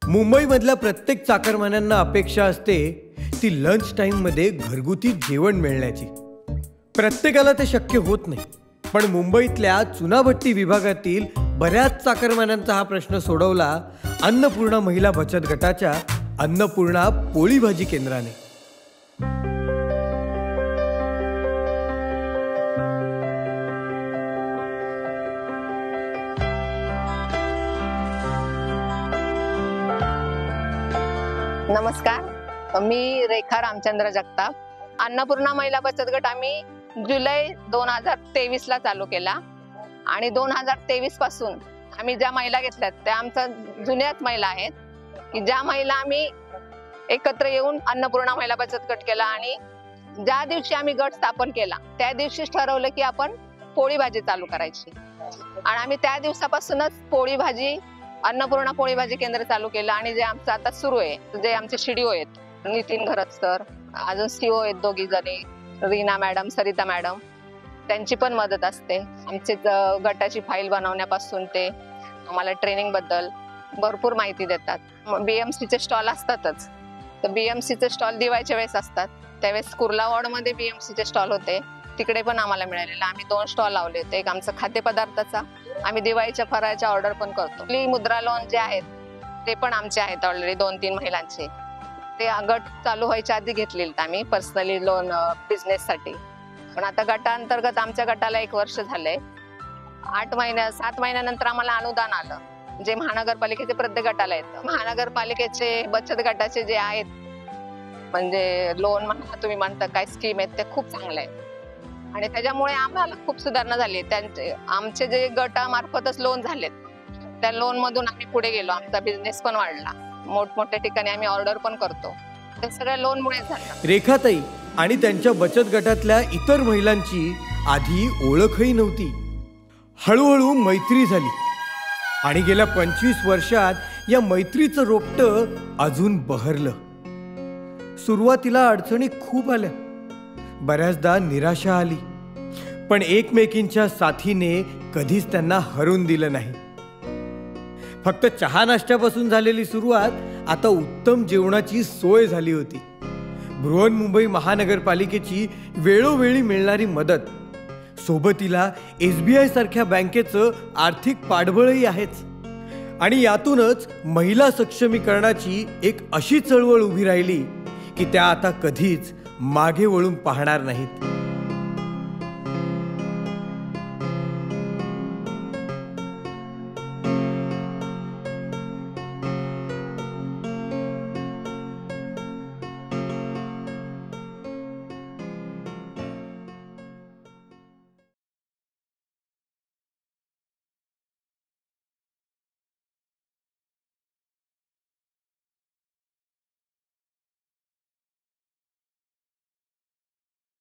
मुंबईमधल्या प्रत्येक चाकरमान्यांना अपेक्षा असते ती लंच टाईममध्ये घरगुती जेवण मिळण्याची। प्रत्येकाला ते शक्य होत नाही, पण मुंबईतल्या चुनाभट्टी विभागातील बऱ्याच चाकरमान्यांचा हा प्रश्न सोडवला अन्नपूर्णा महिला बचत गटाच्या अन्नपूर्णा पोळी भाजी केंद्राने। नमस्कार, मी रेखा रामचंद्र जगताप। अन्नपूर्णा महिला बचत गट आम्ही जुलै 2023 ला चालू केला आणि 2023 पासून आम्ही ज्या महिला घेतल्यात त्या आमच्या जुन्याच महिला आहेत की ज्या महिला आम्ही एकत्र येऊन अन्नपूर्णा महिला बचत गट केला आणि ज्या दिवशी आम्ही गट स्थापन केला त्या दिवशीच ठरवलं की आपण पोळी भाजी चालू करायची आणि आम्ही त्या दिवसापासूनच पोळी भाजी अन्नपूर्णा पोळी भाजी केंद्र चालू केलं आणि जे आमचं आता सुरू आहे जे आमचे शिडीओ आहेत नितीन घरतकर, अजून सीओ आहेत दोघी जणी, रीना मॅडम, सरिता मॅडम, त्यांची पण मदत असते। आमचे गटाची फाईल बनवण्यापासून ते आम्हाला ट्रेनिंग बद्दल भरपूर माहिती देतात। बीएमसीचे स्टॉल असतातच, तर बीएमसीचे स्टॉल दिवाळीच्या वेळेस असतात, त्यावेळेस कुर्ला वॉर्ड मध्ये बीएमसीचे स्टॉल होते, तिकडे पण आम्हाला मिळालेला आम्ही 2 स्टॉल लावले होते। एक आमचा खाद्यपदार्थाचा, आम्ही दिवाळीच्या फराळाच्या ऑर्डर पण करतो। मुद्रा लोन जे आहेत ते पण आमचे आहेत ऑलरेडी 2-3 महिलांचे, ते गट चालू व्हायच्या आधी घेतलेले आम्ही पर्सनली लोन बिझनेस साठी। पण आता गटांतर्गत आमच्या गटाला 1 वर्ष झालंय, 7 महिन्यानंतर आम्हाला अनुदान आलं जे महानगरपालिकेचे प्रत्येक गटाला येतं। महानगरपालिकेचे बचत गटाचे जे आहेत म्हणजे लोन म्हणा तुम्ही म्हणता काय स्कीम आहेत ते खूप चांगले आहेत आणि त्याच्यामुळे आम्हाला खूप सुधारणा झाली। त्यांचे आमचे जे गटामार्फतच लोन झालेत त्या लोन मधून आम्ही पुढे गेलो, आमचा बिझनेस पण वाढला, मोठमोठ्या ठिकाणी आम्ही ऑर्डर पण करतो, ते सगळ्या लोन मुळे झालं। रेखाताई आणि त्यांच्या बचत गटातल्या इतर महिलांची आधी ओळखही नव्हती, हळूहळू मैत्री झाली आणि गेल्या 25 वर्षात या मैत्रीचं रोपटं अजून बहरलं। सुरुवातीला अडचणी खूप आल्या, बऱ्याचदा निराशा आली, पण एकमेकींच्या साथीने कधीच त्यांना हरवून दिलं नाही। फक्त चहा नाश्त्यापासून झालेली सुरुवात आता उत्तम जेवणाची सोय झाली होती। बृहन्मुंबई महानगरपालिकेची वेळोवेळी मिळणारी मदत, सोबतीला SBI सारख्या बँकेचं आर्थिक पाठबळही आहेच आणि यातूनच महिला सक्षमीकरणाची एक अशी चळवळ उभी राहिली की त्या आता कधीच मागे वळून पाहणार नाहीत।